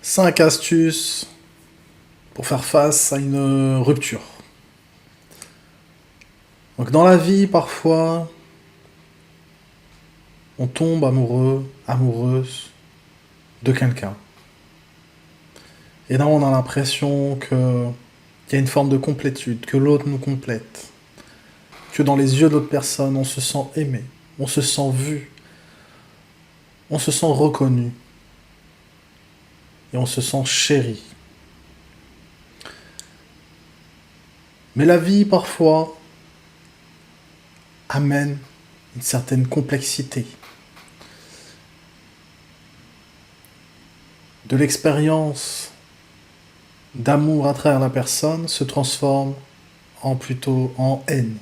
5 astuces pour faire face à une rupture. Donc dans la vie, parfois, on tombe amoureux, amoureuse de quelqu'un. Et là, on a l'impression qu'il y a une forme de complétude, que l'autre nous complète, que dans les yeux de l'autre personne, on se sent aimé, on se sent vu, on se sent reconnu, et on se sent chéri. Mais la vie, parfois, amène une certaine complexité. De l'expérience d'amour à travers la personne se transforme plutôt en haine.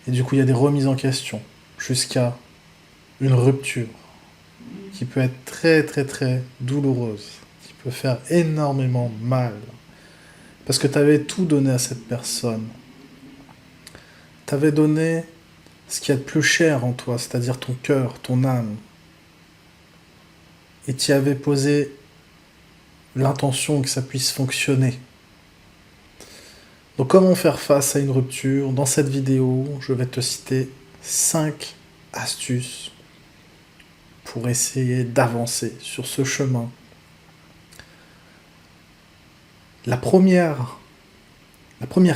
Et du coup, il y a des remises en question, jusqu'à une rupture, qui peut être très très très douloureuse, qui peut faire énormément mal. Parce que tu avais tout donné à cette personne. Tu avais donné ce qu'il y a de plus cher en toi, c'est-à-dire ton cœur, ton âme. Et tu y avais posé l'intention que ça puisse fonctionner. Donc comment faire face à une rupture? Dans cette vidéo, je vais te citer 5 astuces pour essayer d'avancer sur ce chemin. La première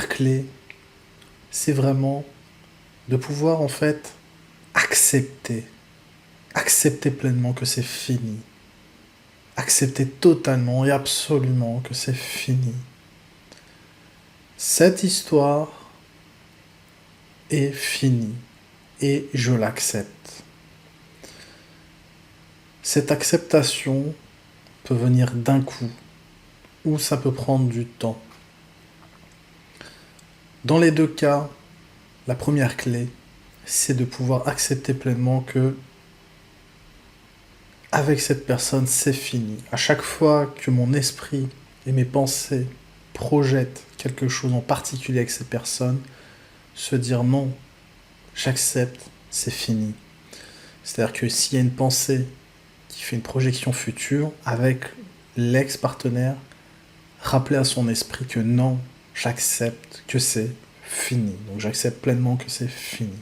clé, c'est vraiment de pouvoir en fait accepter pleinement que c'est fini. Accepter totalement et absolument que c'est fini. Cette histoire est finie et je l'accepte. Cette acceptation peut venir d'un coup ou ça peut prendre du temps. Dans les deux cas, la première clé, c'est de pouvoir accepter pleinement que avec cette personne, c'est fini. À chaque fois que mon esprit et mes pensées projettent quelque chose en particulier avec cette personne, se dire non, j'accepte, c'est fini. C'est-à-dire que s'il y a une pensée qui fait une projection future avec l'ex-partenaire, rappeler à son esprit que non, j'accepte que c'est fini. Donc j'accepte pleinement que c'est fini.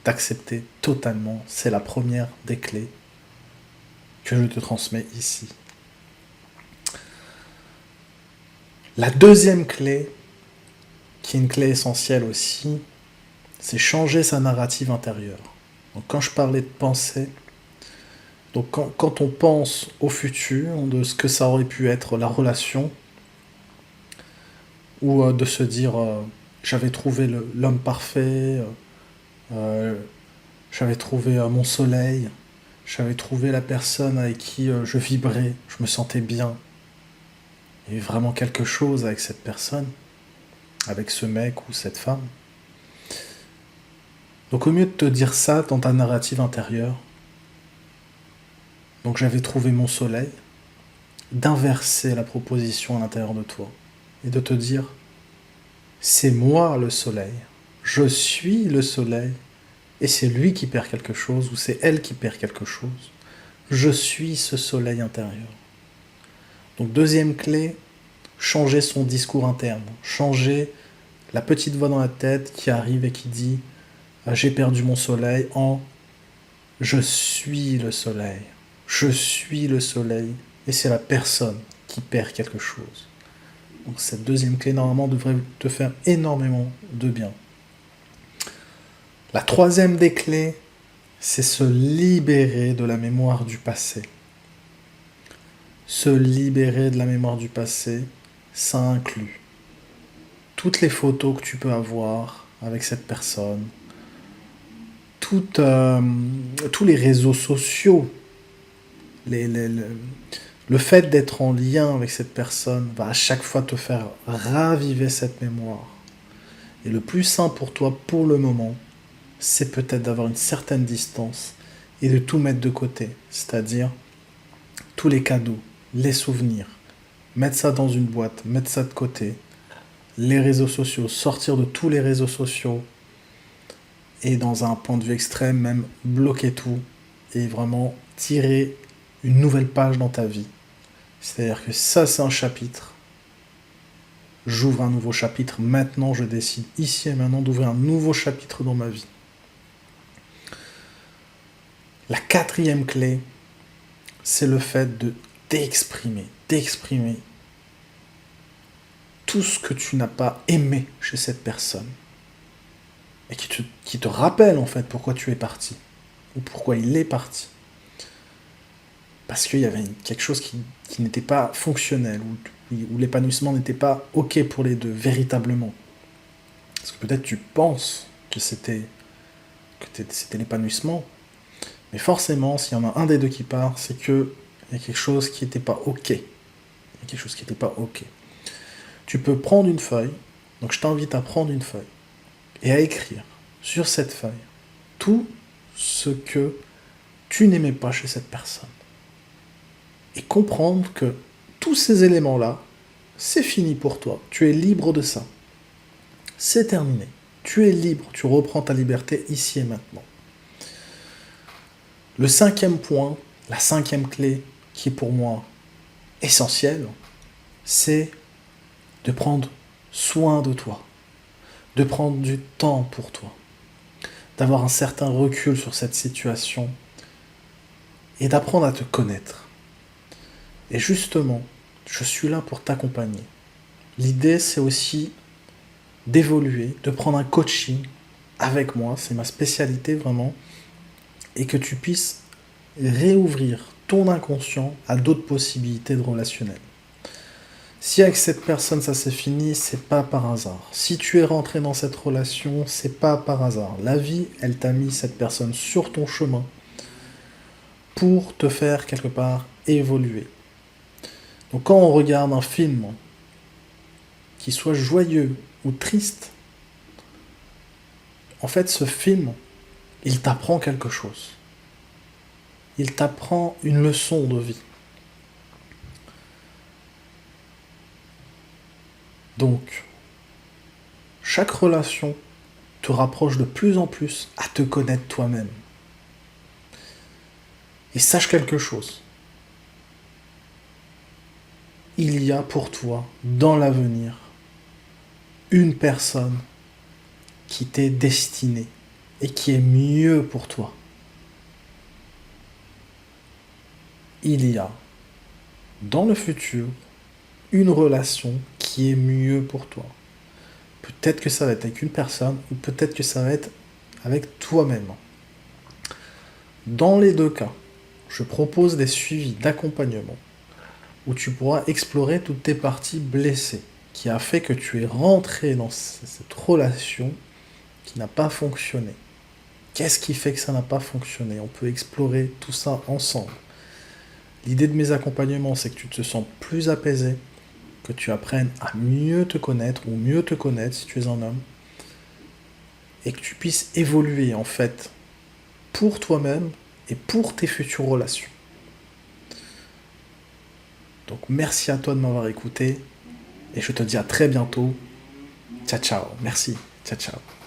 D'accepter totalement, c'est la première des clés que je te transmets ici. La deuxième clé, qui est une clé essentielle aussi, c'est changer sa narrative intérieure. Donc quand je parlais de pensée, donc quand on pense au futur, de ce que ça aurait pu être la relation, ou de se dire j'avais trouvé l'homme parfait, j'avais trouvé mon soleil, j'avais trouvé la personne avec qui je vibrais, je me sentais bien. Il y avait vraiment quelque chose avec cette personne, avec ce mec ou cette femme. Donc au mieux de te dire ça dans ta narrative intérieure, donc j'avais trouvé mon soleil, d'inverser la proposition à l'intérieur de toi et de te dire c'est moi le soleil, je suis le soleil et c'est lui qui perd quelque chose ou c'est elle qui perd quelque chose. Je suis ce soleil intérieur. Donc deuxième clé, changer son discours interne, changer la petite voix dans la tête qui arrive et qui dit j'ai perdu mon soleil en je suis le soleil. Je suis le soleil et c'est la personne qui perd quelque chose. Donc cette deuxième clé normalement devrait te faire énormément de bien. La troisième des clés, c'est se libérer de la mémoire du passé. Se libérer de la mémoire du passé, ça inclut toutes les photos que tu peux avoir avec cette personne, tous les réseaux sociaux, le fait d'être en lien avec cette personne va à chaque fois te faire raviver cette mémoire. Et le plus simple pour toi, pour le moment, c'est peut-être d'avoir une certaine distance et de tout mettre de côté. C'est-à-dire tous les cadeaux, les souvenirs, mettre ça dans une boîte, mettre ça de côté. Les réseaux sociaux, sortir de tous les réseaux sociaux et dans un point de vue extrême, même bloquer tout et vraiment tirer une nouvelle page dans ta vie. C'est-à-dire que ça, c'est un chapitre. J'ouvre un nouveau chapitre. Maintenant, je décide ici et maintenant d'ouvrir un nouveau chapitre dans ma vie. La quatrième clé, c'est le fait d'exprimer tout ce que tu n'as pas aimé chez cette personne. Et qui te rappelle en fait pourquoi tu es parti. Ou pourquoi il est parti. Parce qu'il y avait quelque chose qui n'était pas fonctionnel, où l'épanouissement n'était pas OK pour les deux, véritablement. Parce que peut-être tu penses que c'était l'épanouissement, mais forcément, s'il y en a un des deux qui part, c'est qu'il y a quelque chose qui n'était pas OK. Il y a quelque chose qui n'était pas OK. Tu peux prendre une feuille, donc je t'invite à prendre une feuille, et à écrire sur cette feuille tout ce que tu n'aimais pas chez cette personne. Et comprendre que tous ces éléments-là, c'est fini pour toi. Tu es libre de ça. C'est terminé. Tu es libre. Tu reprends ta liberté ici et maintenant. Le cinquième point, la cinquième clé, qui est pour moi essentielle, c'est de prendre soin de toi. De prendre du temps pour toi. D'avoir un certain recul sur cette situation et d'apprendre à te connaître. Et justement, je suis là pour t'accompagner. L'idée, c'est aussi d'évoluer, de prendre un coaching avec moi, c'est ma spécialité vraiment, et que tu puisses réouvrir ton inconscient à d'autres possibilités de relationnel. Si avec cette personne ça s'est fini, c'est pas par hasard. Si tu es rentré dans cette relation, c'est pas par hasard. La vie, elle t'a mis cette personne sur ton chemin pour te faire quelque part évoluer. Donc quand on regarde un film, qui soit joyeux ou triste, en fait ce film, il t'apprend quelque chose. Il t'apprend une leçon de vie. Donc, chaque relation te rapproche de plus en plus à te connaître toi-même. Et sache quelque chose. Il y a pour toi, dans l'avenir, une personne qui t'est destinée et qui est mieux pour toi. Il y a, dans le futur, une relation qui est mieux pour toi. Peut-être que ça va être avec une personne ou peut-être que ça va être avec toi-même. Dans les deux cas, je propose des suivis d'accompagnement où tu pourras explorer toutes tes parties blessées qui a fait que tu es rentré dans cette relation qui n'a pas fonctionné. Qu'est-ce qui fait que ça n'a pas fonctionné? On peut explorer tout ça ensemble. L'idée de mes accompagnements, c'est que tu te sens plus apaisé, que tu apprennes à mieux te connaître, ou mieux te connaître si tu es un homme, et que tu puisses évoluer en fait pour toi-même et pour tes futures relations. Donc merci à toi de m'avoir écouté, et je te dis à très bientôt. Ciao ciao, merci, ciao ciao.